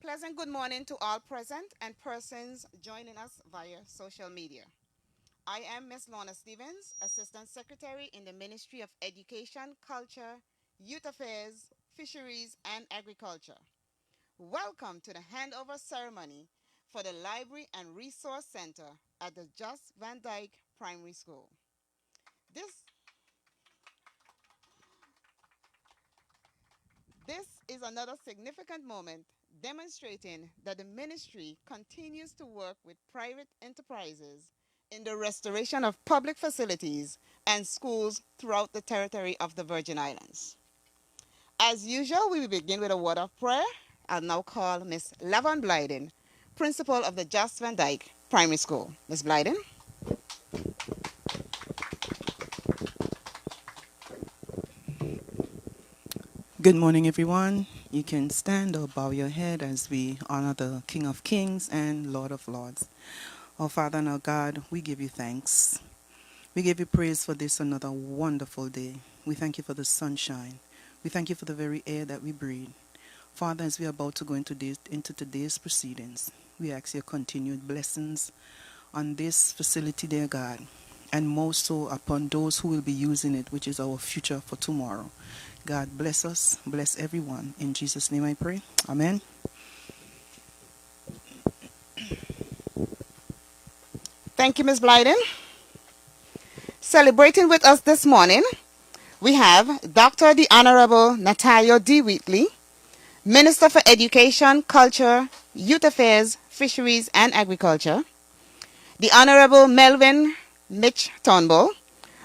pleasant good morning to all present and persons joining us via social media. I am Ms. Lorna Stevens, Assistant Secretary in the Ministry of Education, Culture, Youth Affairs, Fisheries, and Agriculture. Welcome to the handover ceremony for the Library and Resource Center at the Just Van Dyke Primary School. This, this is another significant moment demonstrating that the ministry continues to work with private enterprises in the restoration of public facilities and schools throughout the territory of the Virgin Islands. As usual, we will begin with a word of prayer. I'll now call Miss Lavon Blyden, principal of the Just Van Dyke Primary School. Miss Blyden. Good morning, everyone. You can stand or bow your head as we honor the King of Kings and Lord of Lords. Our Father and our God, we give you thanks. We give you praise for this another wonderful day. We thank you for the sunshine. We thank you for the very air that we breathe. Father, as we are about to go into today's proceedings, we ask your continued blessings on this facility, dear God, and most so upon those who will be using it, which is our future for tomorrow. God bless us, bless everyone. In Jesus' name I pray. Amen. Thank you, Ms. Blyden. Celebrating with us this morning, we have Dr. the Honorable Natalia D. Wheatley, Minister for Education, Culture, Youth Affairs, Fisheries, and Agriculture. The Honorable Melvin Mitch Turnbull,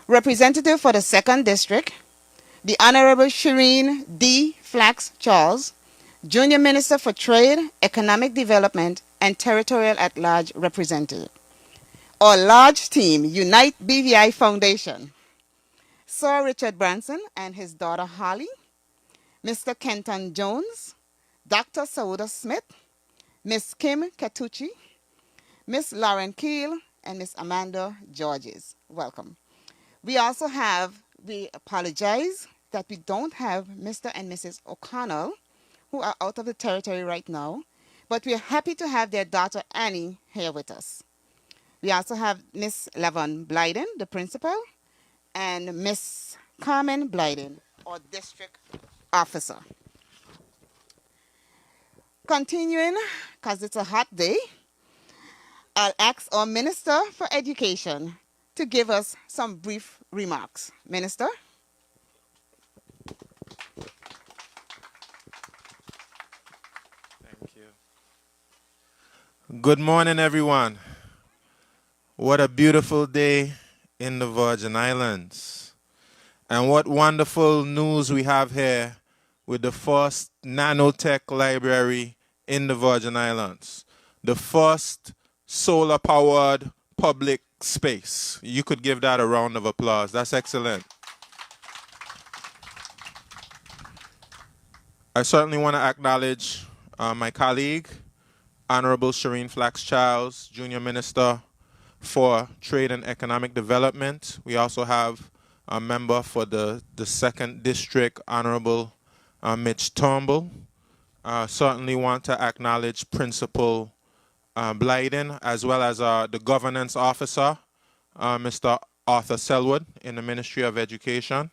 Representative for the 2nd District. The Honorable Shireen D. Flax Charles, Junior Minister for Trade, Economic Development, and Territorial at-Large Representative. Our large team, Unite BVI Foundation. Sir Richard Branson and his daughter Holly, Mr. Kenton Jones, Dr. Sauda Smith, Miss Kim Katucci, Miss Lauren Keel, and Miss Amanda Georges. Welcome. We apologize that we don't have Mr. and Mrs. O'Connell, who are out of the territory right now, but we are happy to have their daughter Annie here with us. We also have Miss Lavon Blyden, the principal, and Miss Carmen Blyden, our district officer. Continuing, because it's a hot day, I'll ask our Minister for Education to give us some brief remarks. Minister? Thank you. Good morning, everyone. What a beautiful day in the Virgin Islands. And what wonderful news we have here with the first nanotech library in the Virgin Islands. The first solar-powered public space. You could give that a round of applause. That's excellent. I certainly want to acknowledge my colleague, Honorable Shireen Flax Charles, Junior Minister for Trade and Economic Development. We also have a member for the 2nd District, Honorable Mitch Turnbull. Certainly want to acknowledge Principal Blyden, as well as the Governance Officer, Mr. Arthur Selwood in the Ministry of Education.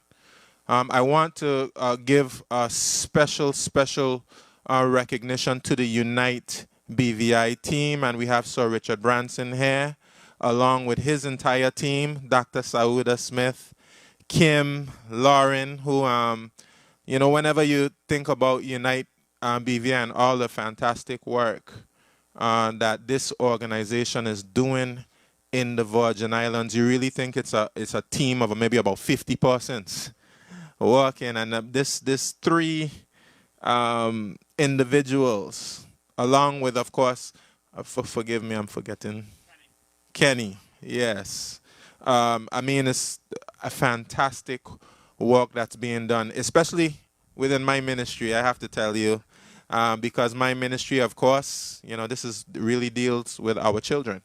I want to give a special recognition to the Unite BVI team, and we have Sir Richard Branson here, along with his entire team, Dr. Sauda Smith, Kim, Lauren, who, whenever you think about Unite BVI and all the fantastic work that this organization is doing in the Virgin Islands, you really think it's a team of maybe about 50 persons working, and this three individuals, along with, of course, forgive me, I'm forgetting, Kenny, yes. It's a fantastic work that's being done, especially within my ministry, I have to tell you, because my ministry, of course, this really deals with our children.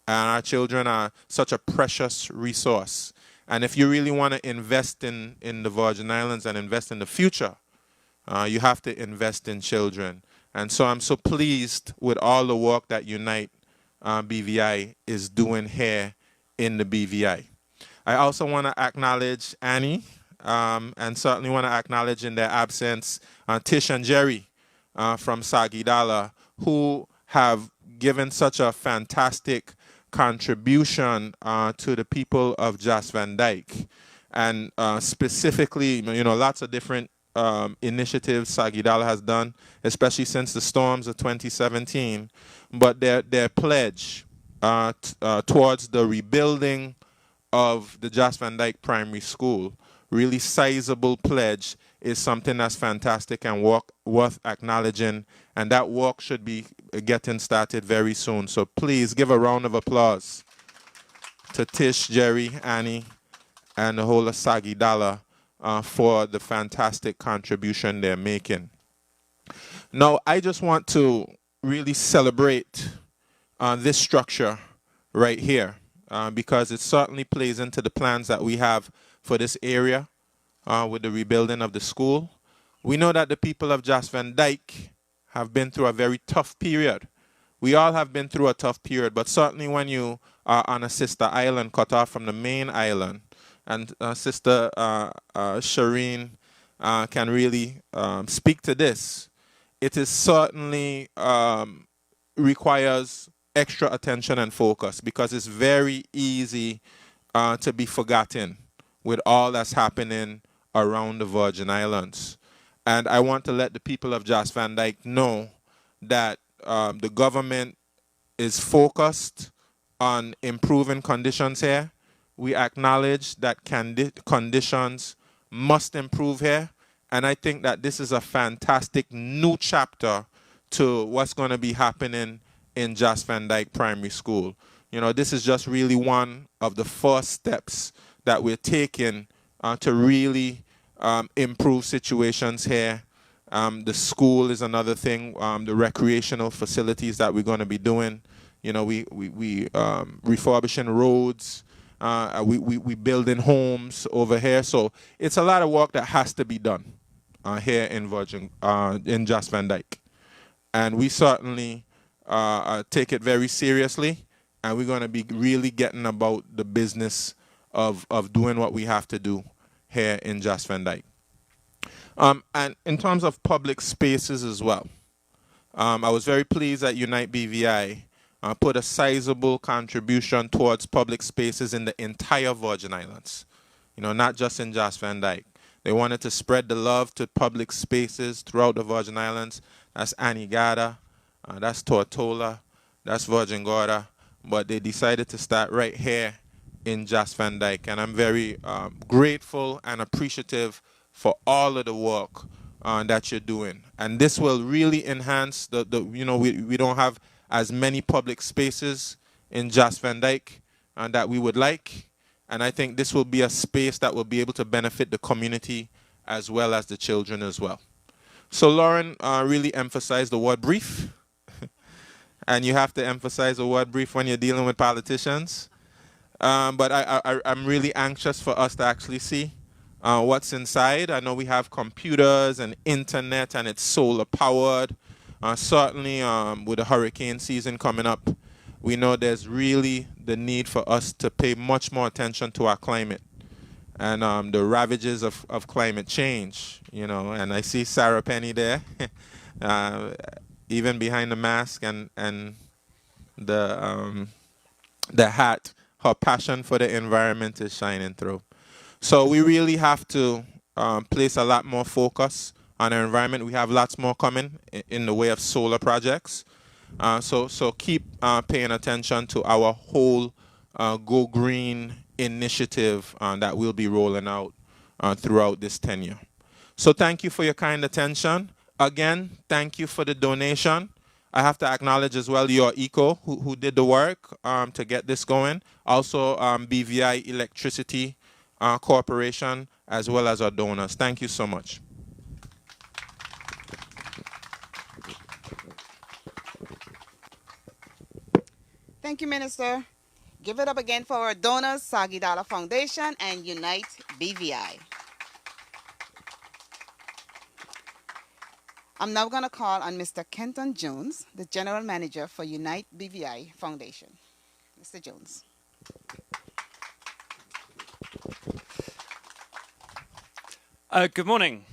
And our children are such a precious resource. And if you really want to invest in the Virgin Islands and invest in the future, you have to invest in children. And so I'm so pleased with all the work that Unite BVI is doing here in the BVI. I also want to acknowledge Annie, and certainly want to acknowledge in their absence Tish and Jerry from Sagidala, who have given such a fantastic contribution to the people of Jas Van Dyke. And specifically, lots of different initiatives Sagidala has done, especially since the storms of 2017. But their pledge towards the rebuilding of the Jas Van Dyke Primary School, really sizable pledge, is something that's fantastic and worth acknowledging. And that work should be getting started very soon. So please give a round of applause to Tish, Jerry, Annie, and the whole of Sagidala for the fantastic contribution they're making. Now, I just want to really celebrate this structure right here because it certainly plays into the plans that we have for this area with the rebuilding of the school. We know that the people of Jas Van Dyke have been through a very tough period. We all have been through a tough period, but certainly when you are on a sister island cut off from the main island, and Sister Shireen can really speak to this, it is certainly requires extra attention and focus because it's very easy to be forgotten with all that's happening around the Virgin Islands. And I want to let the people of Jas Van Dyke know that the government is focused on improving conditions here. We acknowledge that conditions must improve here. And I think that this is a fantastic new chapter to what's going to be happening in Jas Van Dyke Primary School. This is just really one of the first steps that we're taking to really improve situations here. The school is another thing, the recreational facilities that we're going to be doing. We refurbishing roads, we building homes over here. So it's a lot of work that has to be done here in Jas Van Dyke. And we certainly take it very seriously, and we're going to be really getting about the business of doing what we have to do here in Jas Van Dyke. And in terms of public spaces as well, I was very pleased that Unite BVI put a sizable contribution towards public spaces in the entire Virgin Islands, not just in Jas Van Dyke. They wanted to spread the love to public spaces throughout the Virgin Islands. That's Anegada, that's Tortola, that's Virgin Gorda, but they decided to start right here in Jas Van Dyke. And I'm very grateful and appreciative for all of the work that you're doing. And this will really enhance we don't have as many public spaces in Jas Van Dyke that we would like. And I think this will be a space that will be able to benefit the community as well as the children as well. So Lauren really emphasized the word brief. And you have to emphasize the word brief when you're dealing with politicians. But I'm really anxious for us to actually see what's inside. I know we have computers and internet, and it's solar powered. Certainly with the hurricane season coming up, we know there's really the need for us to pay much more attention to our climate and the ravages of climate change, and I see Sarah Penny there, even behind the mask and the hat, her passion for the environment is shining through. So we really have to place a lot more focus on our environment. We have lots more coming in the way of solar projects. So keep paying attention to our whole Go Green initiative that we'll be rolling out throughout this tenure. So thank you for your kind attention. Again, thank you for the donation. I have to acknowledge as well your ECO who did the work to get this going. Also BVI Electricity Corporation, as well as our donors. Thank you so much. Thank you, Minister. Give it up again for our donors, Sagidala Foundation and Unite BVI. I'm now going to call on Mr. Kenton Jones, the General Manager for Unite BVI Foundation. Mr. Jones. Good morning.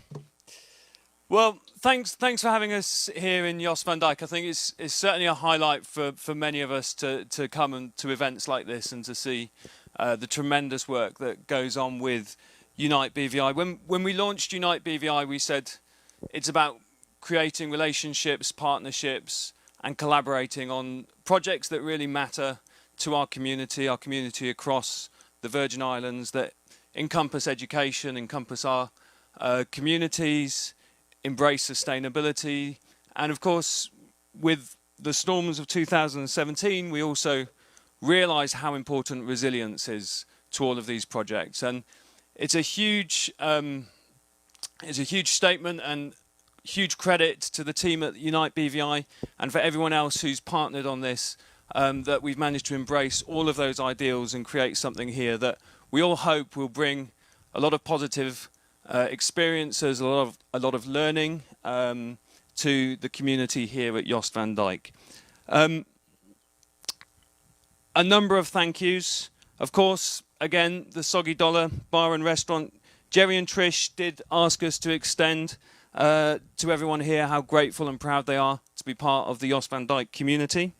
Well, thanks for having us here in Jos van Dijk. I think it's certainly a highlight for many of us to come to events like this and to see the tremendous work that goes on with Unite BVI. When we launched Unite BVI, we said it's about creating relationships, partnerships, and collaborating on projects that really matter to our community across the Virgin Islands, that encompass education, encompass our communities, embrace sustainability, and of course, with the storms of 2017, we also realised how important resilience is to all of these projects, and it's a huge statement and huge credit to the team at Unite BVI and for everyone else who's partnered on this, that we've managed to embrace all of those ideals and create something here that we all hope will bring a lot of positive experiences, a lot of learning to the community here at Jos van Dijk. A number of thank yous. Of course, again, the Soggy Dollar Bar and Restaurant. Jerry and Trish did ask us to extend to everyone here how grateful and proud they are to be part of the Jos van Dijk community.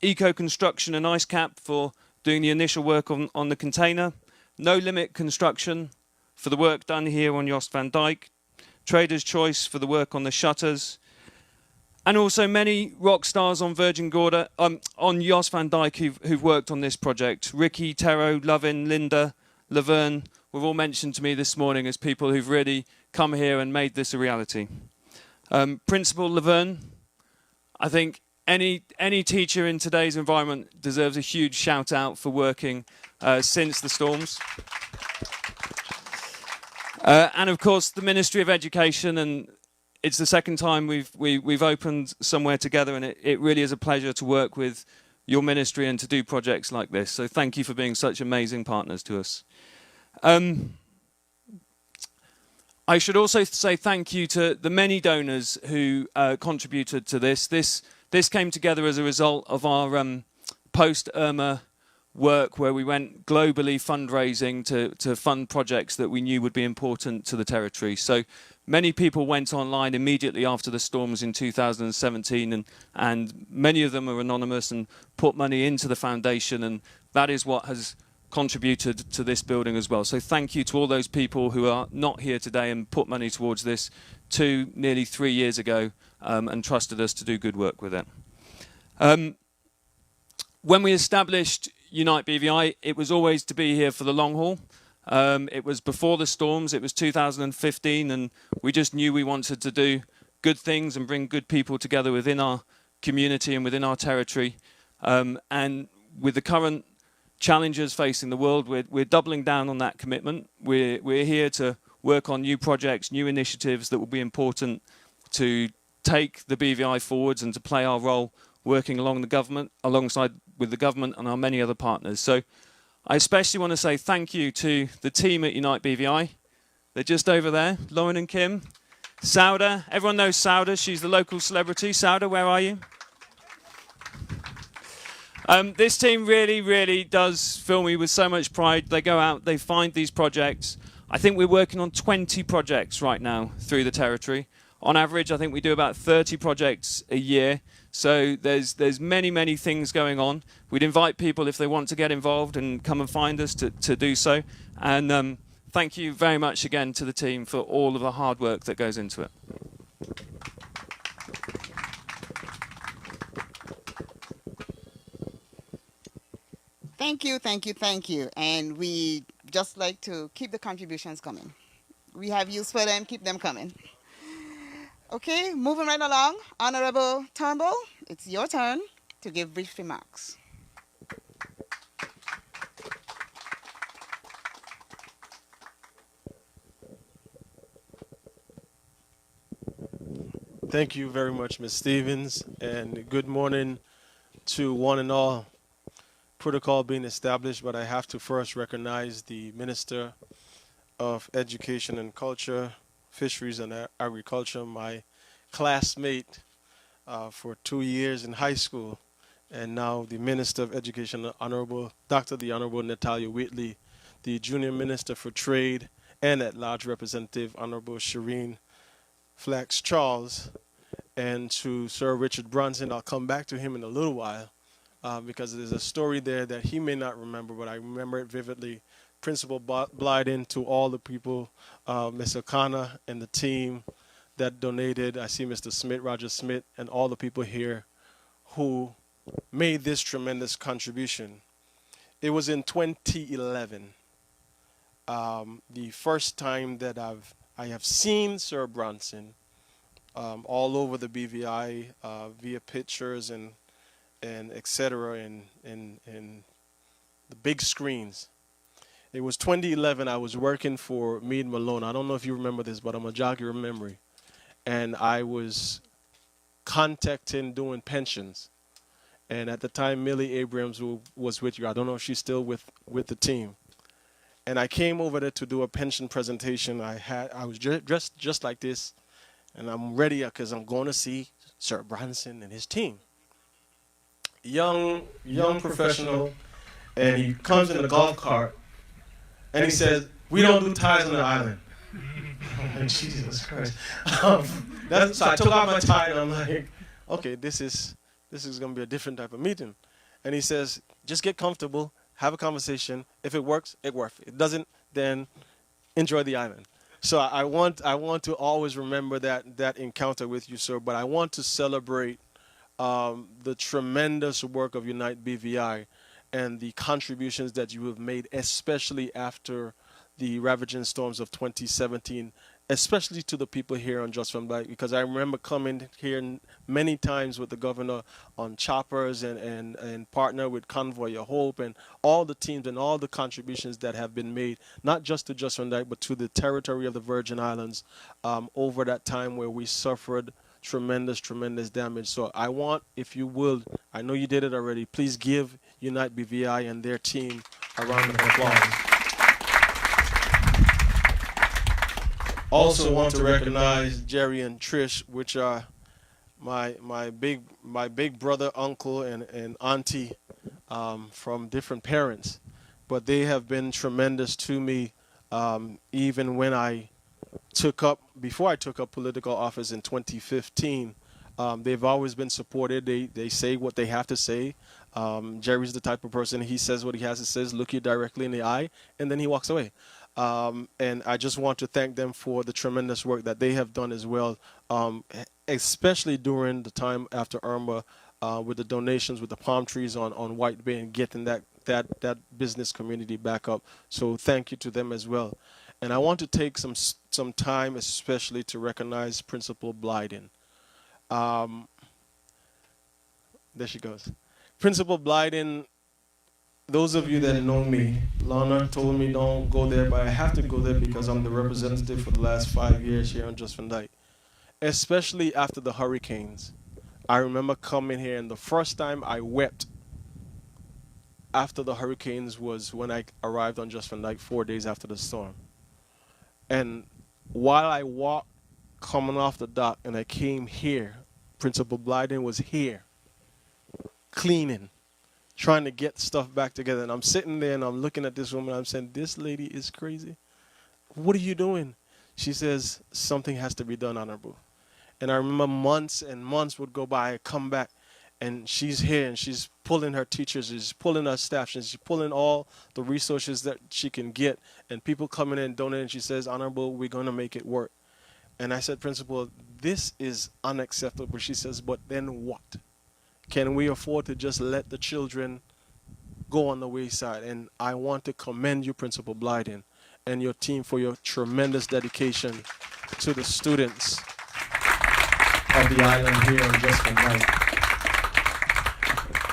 Eco Construction and IceCap for doing the initial work on the container. No Limit Construction for the work done here on Jos van Dijk. Trader's Choice for the work on the shutters. And also many rock stars on Virgin Gorda, on Jos van Dijk who've worked on this project. Ricky, Tero, Lovin, Linda, Laverne were all mentioned to me this morning as people who've really come here and made this a reality. Principal Laverne, I think any teacher in today's environment deserves a huge shout out for working since the storms. And of course the Ministry of Education, and it's the second time we've opened somewhere together, and it really is a pleasure to work with your ministry and to do projects like this. So thank you for being such amazing partners to us. I should also say thank you to the many donors who contributed to this. This came together as a result of our post-Irma work, where we went globally fundraising to fund projects that we knew would be important to the territory. So many people went online immediately after the storms in 2017, and many of them are anonymous and put money into the foundation, and that is what has contributed to this building as well. So thank you to all those people who are not here today and put money towards this nearly 3 years ago, and trusted us to do good work with it. When we established Unite BVI, it was always to be here for the long haul. It was before the storms, it was 2015, and we just knew we wanted to do good things and bring good people together within our community and within our territory. And with the current challenges facing the world, we're doubling down on that commitment. We're here to work on new projects, new initiatives that will be important to take the BVI forwards and to play our role working alongside with the government and our many other partners. So I especially want to say thank you to the team at Unite BVI. They're just over there, Lauren and Kim. Sauda, everyone knows Sauda, she's the local celebrity. Sauda, where are you? This team really does fill me with so much pride. They go out, they find these projects. I think we're working on 20 projects right now through the territory. On average, I think we do about 30 projects a year. So there's many things going on. We'd invite people, if they want to get involved, and come and find us to do so. And thank you very much again to the team for all of the hard work that goes into it. Thank you. And we just like to keep the contributions coming. We have use for them, keep them coming. Okay, moving right along. Honorable Turnbull, it's your turn to give brief remarks. Thank you very much, Ms. Stevens, and good morning to one and all. Protocol being established, but I have to first recognize the Minister of Education and Culture, Fisheries and Agriculture, my classmate for 2 years in high school, and now the Minister of Education, the Honorable Natalia Whitley, the Junior Minister for Trade and at-large Representative Honorable Shireen Flax Charles, and to Sir Richard Brunson. I'll come back to him in a little while because there's a story there that he may not remember, but I remember it vividly. Principal Blyden, to all the people, Ms. O'Connor and the team that donated. I see Mr. Smith, Roger Smith, and all the people here who made this tremendous contribution. It was in 2011, the first time that I have seen Sir Brunson all over the BVI via pictures and etc. in the big screens. It was 2011. I was working for Meade Malone. I don't know if you remember this, but I'm going to jog your memory. And I was contacting doing pensions. And at the time, Millie Abrams was with you. I don't know if she's still with the team. And I came over there to do a pension presentation. I was dressed just like this. And I'm ready because I'm going to see Sir Brunson and his team. Young professional. And he comes in a golf cart. And he says, "We don't do ties on the island." I'm like, Jesus Christ. So I took out my tie and I'm like, okay, this is going to be a different type of meeting. And he says, just get comfortable, have a conversation. If it works, it works. If it doesn't, then enjoy the island. So I want to always remember that encounter with you, sir. But I want to celebrate the tremendous work of Unite BVI and the contributions that you have made, especially after the ravaging storms of 2017, especially to the people here on Just From Black, because I remember coming here many times with the governor on choppers and partner with Convoy Your Hope and all the teams and all the contributions that have been made, not just to Just From Black, but to the territory of the Virgin Islands over that time where we suffered tremendous damage. So I want, if you will, I know you did it already, please give Unite BVI and their team a round of applause. Also want to recognize Jerry and Trish, which are my big brother, uncle, and auntie from different parents. But they have been tremendous to me even when before I took up political office in 2015. They've always been supported. They say what they have to say. Jerry's the type of person, he says what he has to say, look you directly in the eye, and then he walks away. And I just want to thank them for the tremendous work that they have done as well, especially during the time after Irma with the donations, with the palm trees on White Bay and getting that business community back up. So thank you to them as well. And I want to take some time especially to recognize Principal Blyden. There she goes. Principal Blyden, those of you that know me, Lana told me don't go there, but I have to go there because I'm the representative for the last 5 years here on Just Van Dyke. Especially after the hurricanes. I remember coming here, and the first time I wept after the hurricanes was when I arrived on Just Van Dyke 4 days after the storm. And while I walked coming off the dock and I came here, Principal Blyden was here, cleaning, trying to get stuff back together. And I'm sitting there and I'm looking at this woman. I'm saying, this lady is crazy. What are you doing? She says, something has to be done, Honorable. And I remember months and months would go by. I come back and she's here and she's pulling her teachers, she's pulling her staff, she's pulling all the resources that she can get, and people coming in donating. She says, Honorable, we're going to make it work. And I said, Principal, this is unacceptable. She says, but then what? Can we afford to just let the children go on the wayside? And I want to commend you, Principal Blyden, and your team for your tremendous dedication to the students of the island here on Just Van Dyke.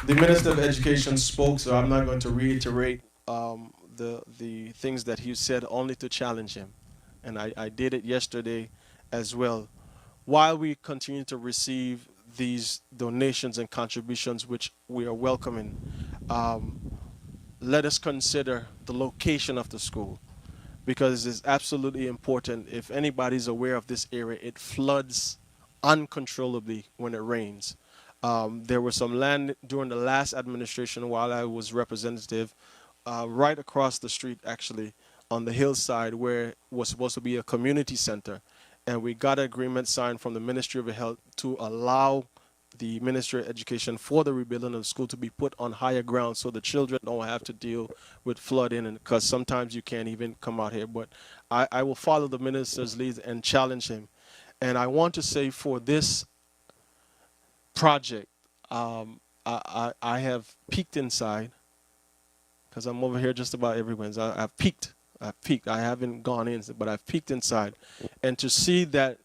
The Minister of Education spoke, so I'm not going to reiterate the things that he said, only to challenge him. And I did it yesterday as well. While we continue to receive these donations and contributions, which we are welcoming, let us consider the location of the school. because it's absolutely important. If anybody's aware of this area, it floods uncontrollably when it rains. There was some land during the last administration while I was representative, right across the street, actually, on the hillside where was supposed to be a community center. And we got an agreement signed from the Ministry of Health to allow the Ministry of Education for the rebuilding of the school to be put on higher ground so the children don't have to deal with flooding, and because sometimes you can't even come out here. But I will follow the minister's lead and challenge him. And I want to say for this project, I have peeked inside because I'm over here just about every Wednesday. I've peeked. I've peeked. I haven't gone in, but I've peeked inside. And to see that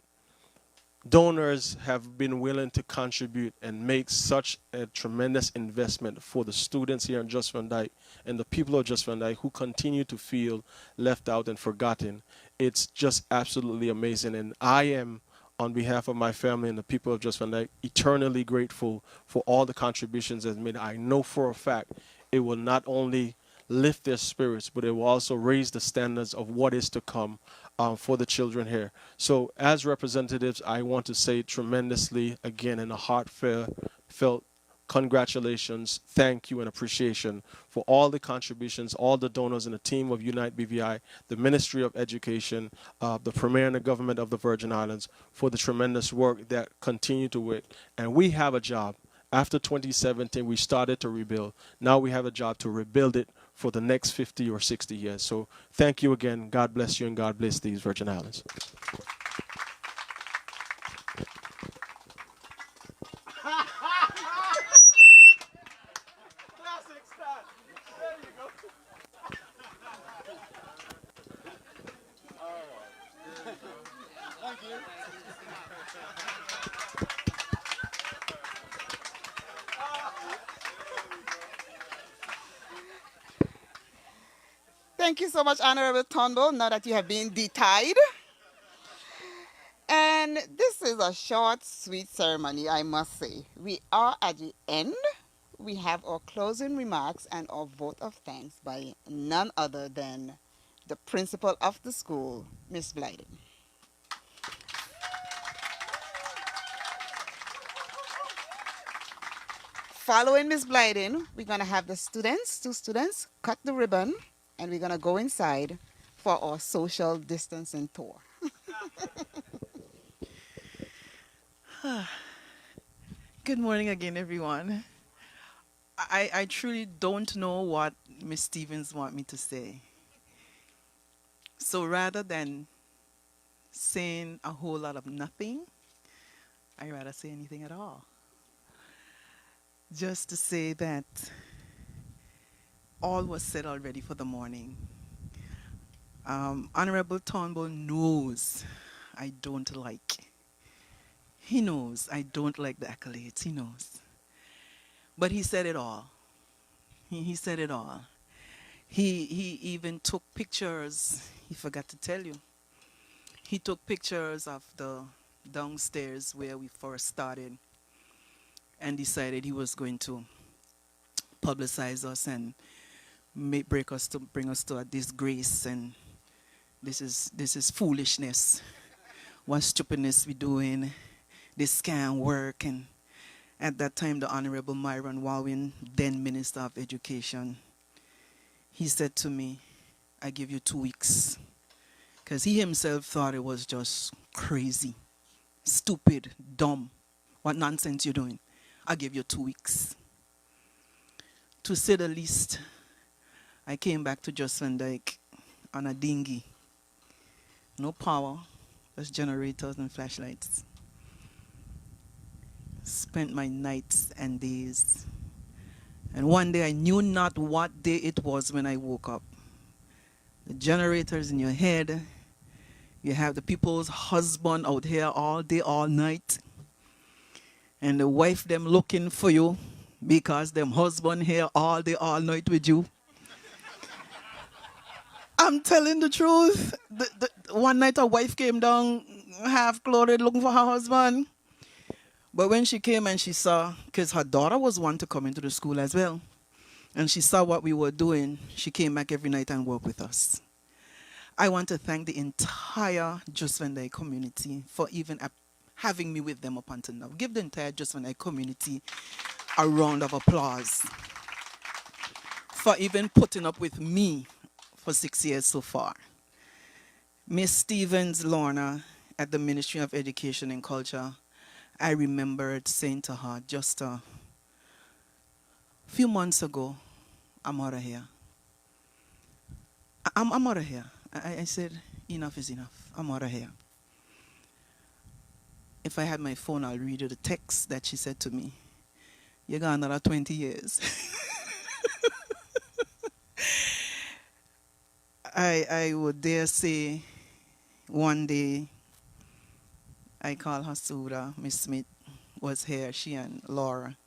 donors have been willing to contribute and make such a tremendous investment for the students here in Just Van Dyke and the people of Just Van Dyke who continue to feel left out and forgotten. It's just absolutely amazing. And I am, on behalf of my family and the people of Just Van Dyke, eternally grateful for all the contributions that's made. I know for a fact it will not only lift their spirits, but it will also raise the standards of what is to come for the children here. So as representatives, I want to say tremendously, again, in a heartfelt congratulations, thank you, and appreciation for all the contributions, all the donors and the team of Unite BVI, the Ministry of Education, the Premier and the government of the Virgin Islands for the tremendous work that continue to work. And we have a job. After 2017, we started to rebuild. Now we have a job to rebuild it for the next 50 or 60 years. So thank you again. God bless you and God bless these Virgin Islands. Thank you so much, Honorable Turnbull, now that you have been detied. And this is a short, sweet ceremony, I must say. We are at the end. We have our closing remarks and our vote of thanks by none other than the principal of the school, Miss Blyden. Following Miss Blyden, we're going to have the students, two students, cut the ribbon, and we're going to go inside for our social distancing tour. Good morning again, everyone. I truly don't know what Miss Stevens want me to say. So rather than saying a whole lot of nothing, I'd rather say anything at all. Just to say that all was said already for the morning. Honorable Turnbull knows I don't like. He knows I don't like the accolades. He knows. But he said it all. He said it all. He even took pictures. He forgot to tell you. He took pictures of the downstairs where we first started and decided he was going to publicize us and bring us to a disgrace, and this is foolishness. What stupidness we doing? This can't work. And at that time, the Honorable Myron Walwyn, then Minister of Education, he said to me, I give you 2 weeks. Because he himself thought it was just crazy, stupid, dumb. What nonsense you're doing. I give you 2 weeks. To say the least, I came back to Just Van Dyke on a dinghy. No power, just generators and flashlights. Spent my nights and days. And one day I knew not what day it was when I woke up. The generators in your head. You have the people's husband out here all day, all night. And the wife them looking for you because them husband here all day, all night with you. I'm telling the truth. One night a wife came down half clothed looking for her husband. But when she came and she saw, because her daughter was one to come into the school as well, and she saw what we were doing, she came back every night and worked with us. I want to thank the entire Just Van Dyke community for even having me with them up until now. Give the entire Just Van Dyke community a round of applause for even putting up with me for 6 years so far. Miss Stevens Lorna at the Ministry of Education and Culture, I remembered saying to her just a few months ago, I'm out of here. I'm out of here. I said, enough is enough. I'm out of here. If I had my phone, I'll read you the text that she said to me. You got another 20 years. I would dare say one day I called her Suda. Miss Smith was here, she and Laura.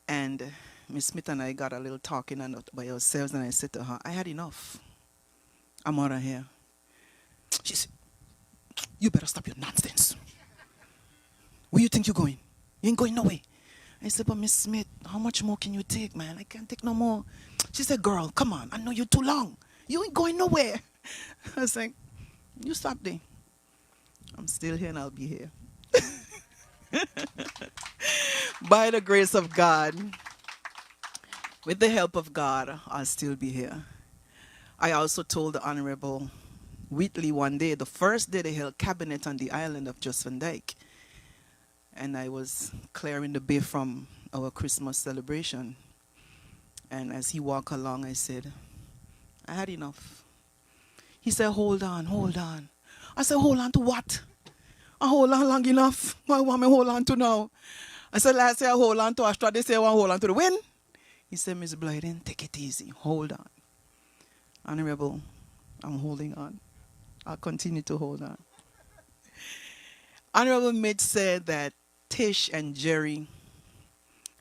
And Miss Smith and I got a little talking by ourselves, and I said to her, I had enough. I'm out of here. She said, you better stop your nonsense. Where you think you're going? You ain't going nowhere. I said, but Miss Smith, how much more can you take, man? I can't take no more. She said, girl, come on. I know you're too long. You ain't going nowhere. I was like, you stop there. I'm still here and I'll be here. By the grace of God, with the help of God, I'll still be here. I also told the Honorable Wheatley one day, the first day they held cabinet on the island of Just Van Dyke, and I was clearing the bay from our Christmas celebration. And as he walked along, I said, I had enough. He said, hold on, hold on. I said, hold on to what? I hold on long enough. What want me hold on to now? I said, last year I hold on to Astra. This year I want to hold on to the wind. He said, Miss Blyden, take it easy. Hold on. Honorable, I'm holding on. I'll continue to hold on. Honorable Mitch said that Tish and Jerry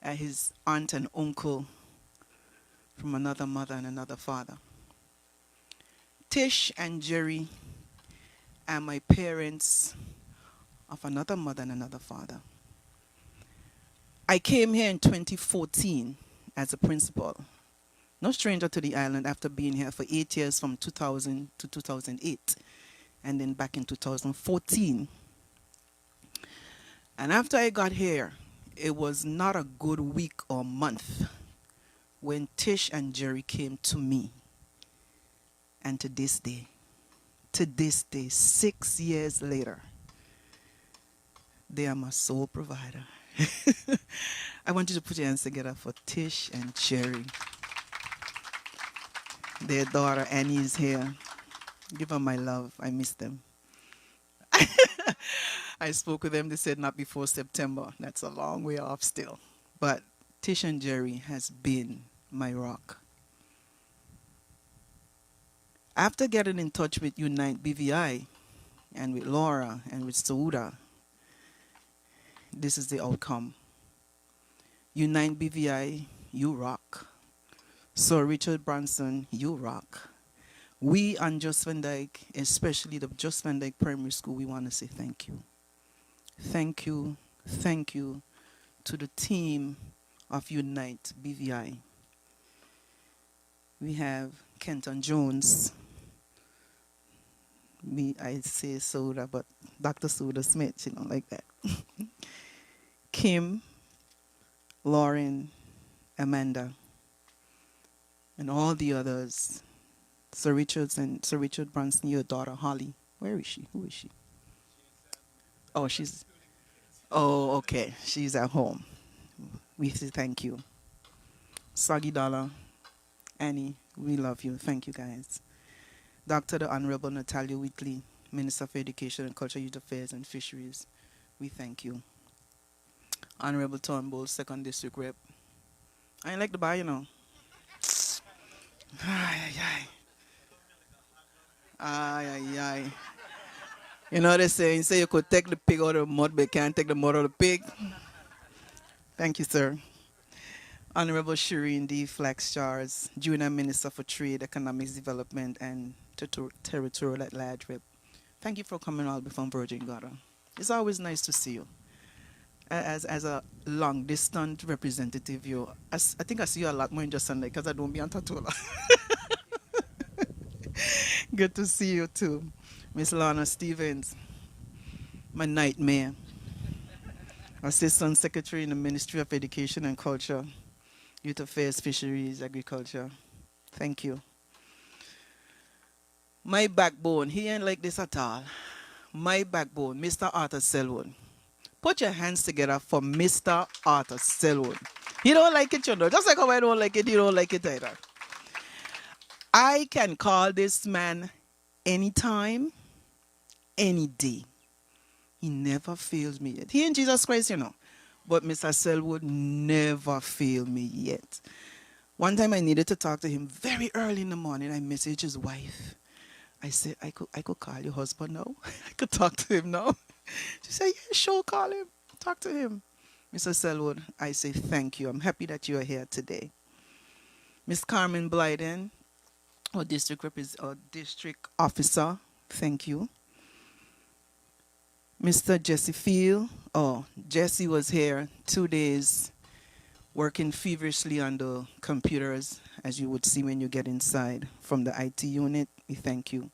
are his aunt and uncle from another mother and another father. Tish and Jerry are my parents of another mother and another father. I came here in 2014 as a principal. No stranger to the island after being here for 8 years from 2000 to 2008 and then back in 2014. And after I got here, it was not a good week or month when Tish and Jerry came to me. And to this day, 6 years later, they are my sole provider. I want you to put your hands together for Tish and Jerry. Their daughter Annie is here. Give her my love. I miss them. I spoke with them. They said not before September. That's a long way off still. But Tish and Jerry has been my rock. After getting in touch with Unite BVI and with Laura and with Sauda, this is the outcome. Unite BVI, you rock. Sir Richard Branson, you rock. We on Just Van Dyke, especially the Just Van Dyke Primary School, we want to say thank you. Thank you, thank you to the team of Unite BVI. We have Kenton Jones. I say Soda, but Dr. Soda Smith, like that. Kim, Lauren, Amanda, and all the others. Sir Richard Branson, your daughter Holly. Where is she? Who is she? Oh, okay. She's at home. We say thank you. Sagi Dollar, Annie, we love you. Thank you, guys. Dr. the Honorable Natalia Wheatley, Minister for Education and Culture, Youth Affairs and Fisheries, we thank you. Honorable Turnbull, 2nd District Rep. I ain't like the bar, you know. Ay, ay, ay. Ay, ay, ay. You know they say you could take the pig out of the mud, but you can't take the mud out of the pig. Thank you, sir. Honorable Shireen D. Flax-Charles, Junior Minister for Trade, Economics Development, and Territorial at Large Rep. Thank you for coming all the way from Virgin Gorda. It's always nice to see you. As a long-distance representative, I think I see you a lot more in Just Sunday because I don't be on Tatula. Good to see you too. Miss Lana Stevens, my nightmare. Assistant Secretary in the Ministry of Education and Culture, Youth Affairs, Fisheries, Agriculture. Thank you. My backbone, he ain't like this at all. My backbone, Mr. Arthur Selwood. Put your hands together for Mr. Arthur Selwood. He don't like it, you know. Just like how I don't like it, he don't like it either. I can call this man anytime, any day. He never fails me yet. He ain't Jesus Christ, you know. But Mr. Selwood never failed me yet. One time I needed to talk to him very early in the morning. I messaged his wife. I said, I could call your husband now. I could talk to him now. She said, yeah, sure, call him. Talk to him. Mr. Selwood, I say thank you. I'm happy that you are here today. Miss Carmen Blyden, our district officer, thank you. Mr. Jesse Field, Jesse was here 2 days working feverishly on the computers, as you would see when you get inside from the IT unit. We thank you.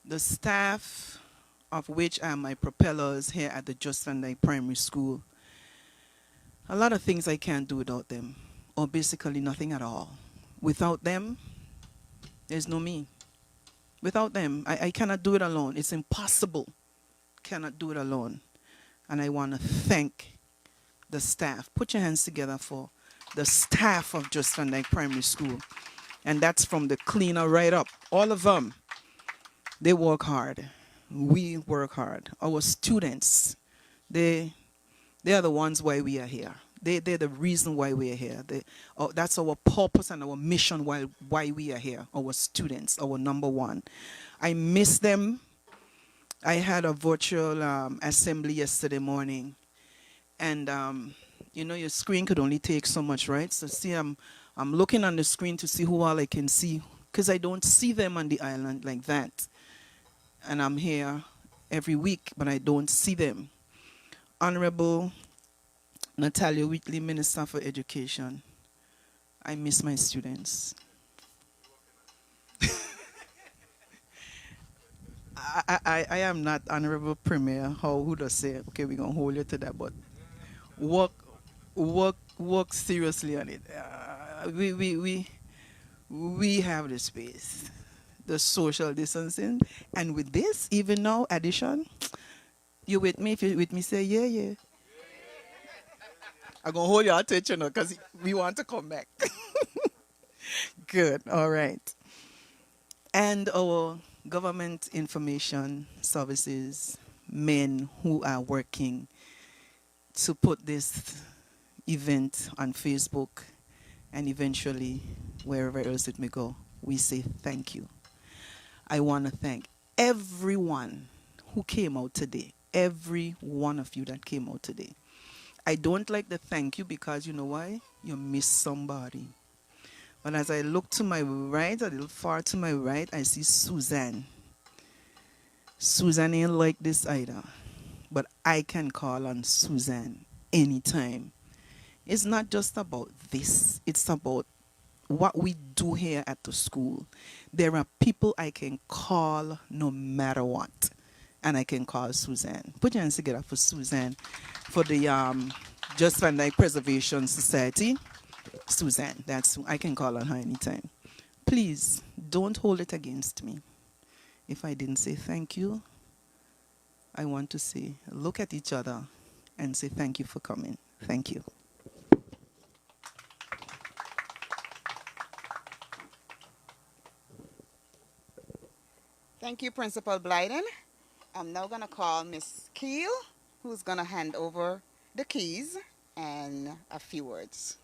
The staff, of which are my propellers here at the Just Van Dyke Primary School, a lot of things I can't do without them, or basically nothing at all. Without them, there's no me. Without them, I cannot do it alone. It's impossible. Cannot do it alone. And I want to thank the staff. Put your hands together for the staff of Just Van Dyke Primary School. And that's from the cleaner right up. All of them. They work hard. We work hard. Our students, they are the ones why we are here. They're the reason why we are here. That's our purpose and our mission why we are here. Our students, our number one. I miss them. I had a virtual assembly yesterday morning. And, you know, your screen could only take so much, right? So see, I'm looking on the screen to see who all I can see, because I don't see them on the island like that. And I'm here every week, but I don't see them. Honorable Natalia Whitley, Minister for Education. I miss my students. I am not Honorable Premier. Who does say, okay, we're going to hold you to that, but work seriously on it. We have the space, the social distancing, and with this, even now, addition, you with me? If you with me, say yeah, yeah. I'm going to hold your attention now because we want to come back. Good, all right. And our government information services men who are working to put this event on Facebook and eventually wherever else it may go, we say thank you. I want to thank everyone who came out today, every one of you that came out today. I don't like the thank you because you know why? You missed somebody. But as I look to my right, a little far to my right, I see Suzanne. Suzanne ain't like this either. But I can call on Suzanne anytime. It's not just about this. It's about what we do here at the school. There are people I can call no matter what. And I can call Suzanne. Put your hands together for Suzanne, for the Just Van Dyke Preservation Society. Suzanne, I can call on her anytime. Please, don't hold it against me. If I didn't say thank you, I want to say, look at each other and say thank you for coming. Thank you. Thank you, Principal Blyden. I'm now going to call Miss Keel, who's going to hand over the keys and a few words.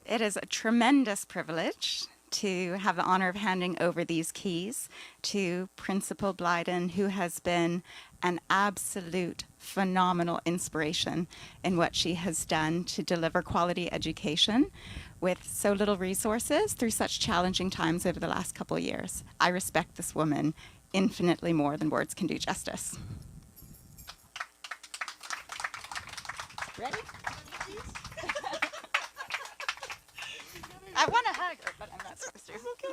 It is a tremendous privilege to have the honor of handing over these keys to Principal Blyden, who has been an absolute phenomenal inspiration in what she has done to deliver quality education with so little resources through such challenging times over the last couple of years. I respect this woman infinitely more than words can do justice. Ready? I want to hug her, but I'm not supposed to. It's okay.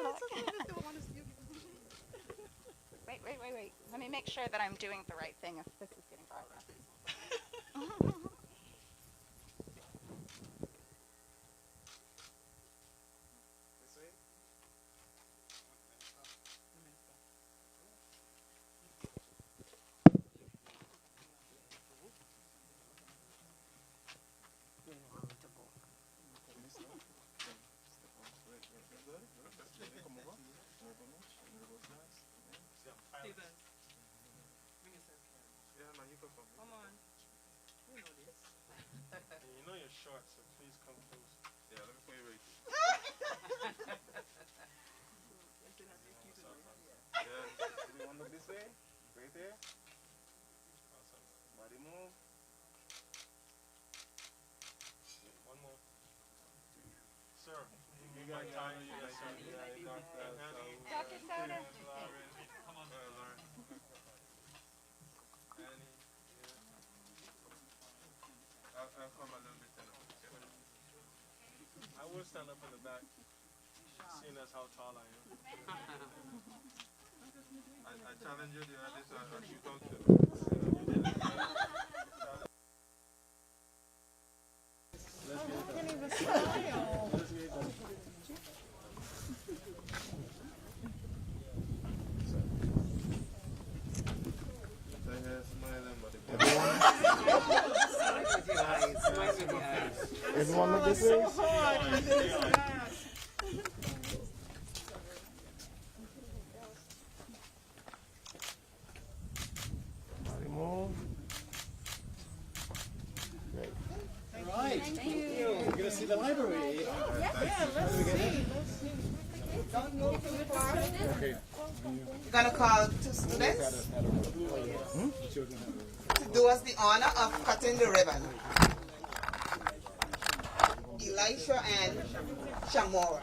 Wait. Let me make sure that I'm doing the right thing if this is getting brought up. You know you're short, so please come close. Yeah, let me put you right here. Yeah, you want to look this way? Right there? Awesome. Body move. One more. Sir, you got time. You got time. Dr. Soda. Come on. Lauren. Annie, yeah. I'll come a little bit in. I will stand up in the back, seeing as how tall I am. I challenge you to do this or shoot out too. Everyone look this way. Body move. Great. Right. Thank you. We're going to see the library. Yeah, let's see. You're going to call two students to do us the honor of cutting the ribbon. Elisha and Shamora.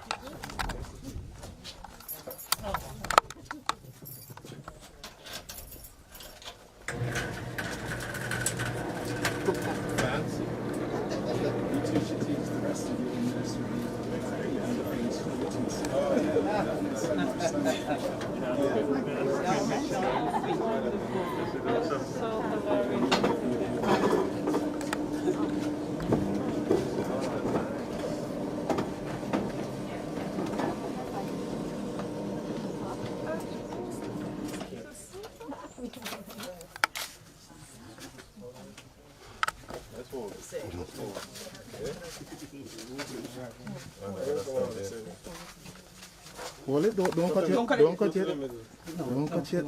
Hold it, don't cut it. Don't cut it. Don't cut it.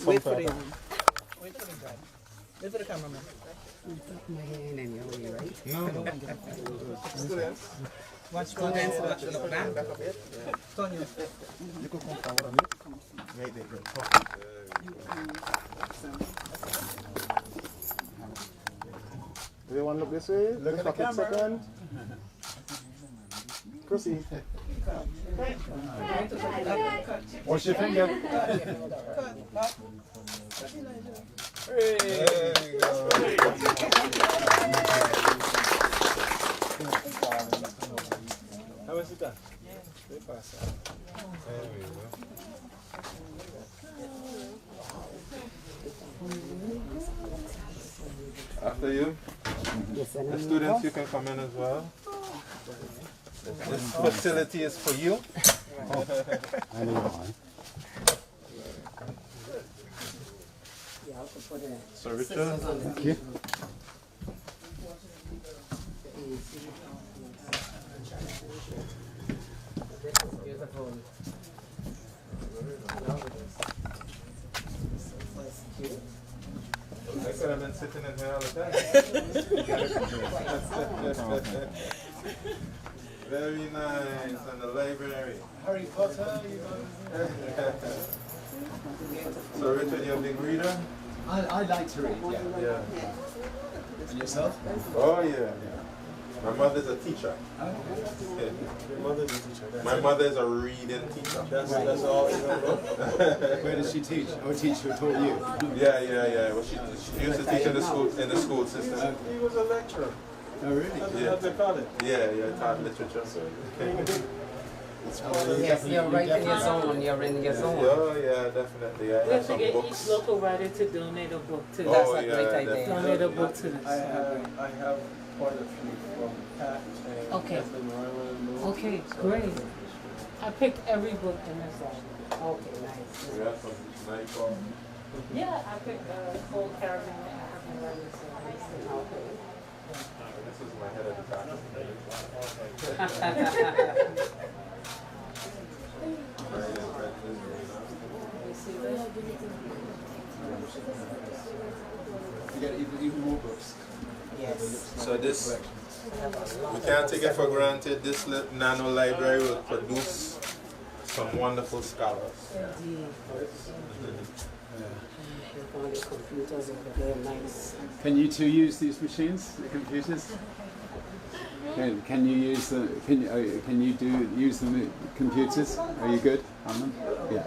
Wait for the Wait for the cameraman. My hand and you're right. No. Students. Watch students. Watch the back. Back up here. Turn you. You can come forward a bit. Right there. Everyone look this way. Look at the camera. Second. Proceed. Wash your finger. How much is that? Very fast. There we go. After you, the students, you can come in as well. This facility is for you. So Richard, Thank you. Beautiful. I could have been sitting in here all the time. Very nice, and the library. Harry Potter, you know. So Richard, you're a big reader? I like to read, yeah. Yeah. And yourself? Oh yeah. My mother's a teacher. Your mother's a teacher. My mother is a reading teacher. That's all you know. Where does she teach? Oh, teach who taught you? Yeah. Well, she used to teach in the school system. He was a lecturer. Oh, really? That's what they call it. Yeah, taught literature. Yes, you're right in your zone. You're in your zone. Oh, yeah, definitely. I We have have to some get books. each local writer to donate a book to Oh, That's us. a yeah, great idea. Donate a book to I this. have quite a few from Pat and Okay. Kathleen Ryland. Okay, great. I picked every book in this zone. Okay, nice. We have some nice books. Yeah, I picked Full Caravan of African Writers series. Okay. This is my head of the class. You see this? You get even more books. Yes. So this, we can't take it for granted, this little nano library will produce some wonderful scholars. Indeed. All the computers over there, nice. Can you two use these machines, the computers? Can you use the use the computers? Are you good on them? Yeah.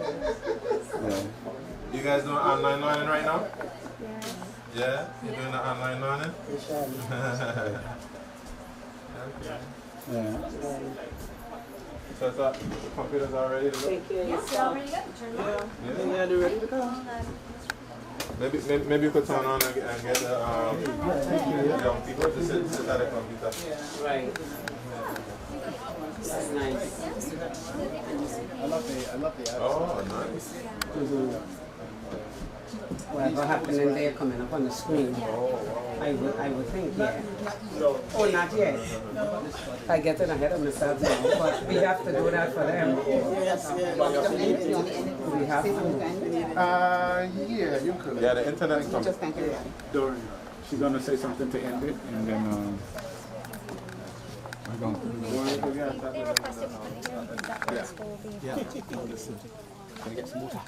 You guys doing online learning right now? Yeah? You're doing the online learning? Yeah. So it's the computers are ready to go? Take care of yourself. Yeah, they're ready to go. Maybe you could turn on and get the young people to sit at the computer. Right. This is nice. I love the apps. Oh, nice. Whatever happening there coming up on the screen. I would think, yeah. Oh, not yet. I get it ahead of myself now, but we have to do that for them. We have to. Yeah, you could. Yeah, the internet is Just thank you. Dorian, she's gonna say something to end it, and then we're going. Yeah. Gonna get some water.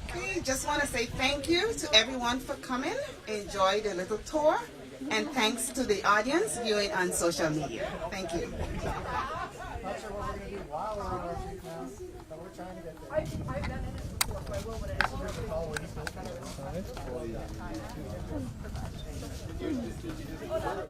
Okay, just want to say thank you to everyone for coming. Enjoy the little tour. And thanks to the audience viewing on social media. Thank you. I've done it before, so I will when